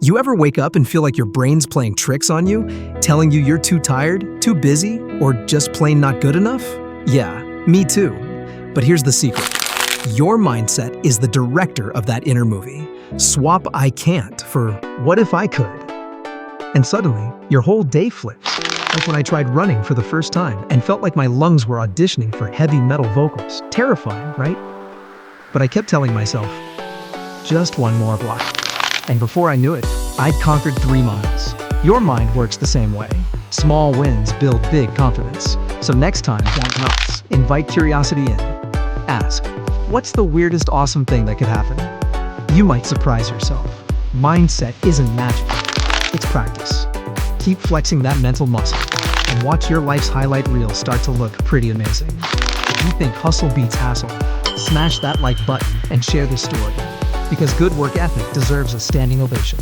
You ever wake up and feel like your brain's playing tricks on you, telling you you're too tired, too busy, or just plain not good enough? Yeah, me too. But here's the secret. Your mindset is the director of that inner movie. Swap "I can't" for "what if I could?" And suddenly, your whole day flips. Like when I tried running for the first time and felt like my lungs were auditioning for heavy metal vocals. Terrifying, right? But I kept telling myself, just one more block. And before I knew it, I'd conquered 3 miles. Your mind works the same way. Small wins build big confidence. So next time, don't nuts. Invite curiosity in. Ask, what's the weirdest awesome thing that could happen? You might surprise yourself. Mindset isn't magic. It's practice. Keep flexing that mental muscle and watch your life's highlight reel start to look pretty amazing. If you think hustle beats hassle, smash that like button and share this story. Because good work ethic deserves a standing ovation.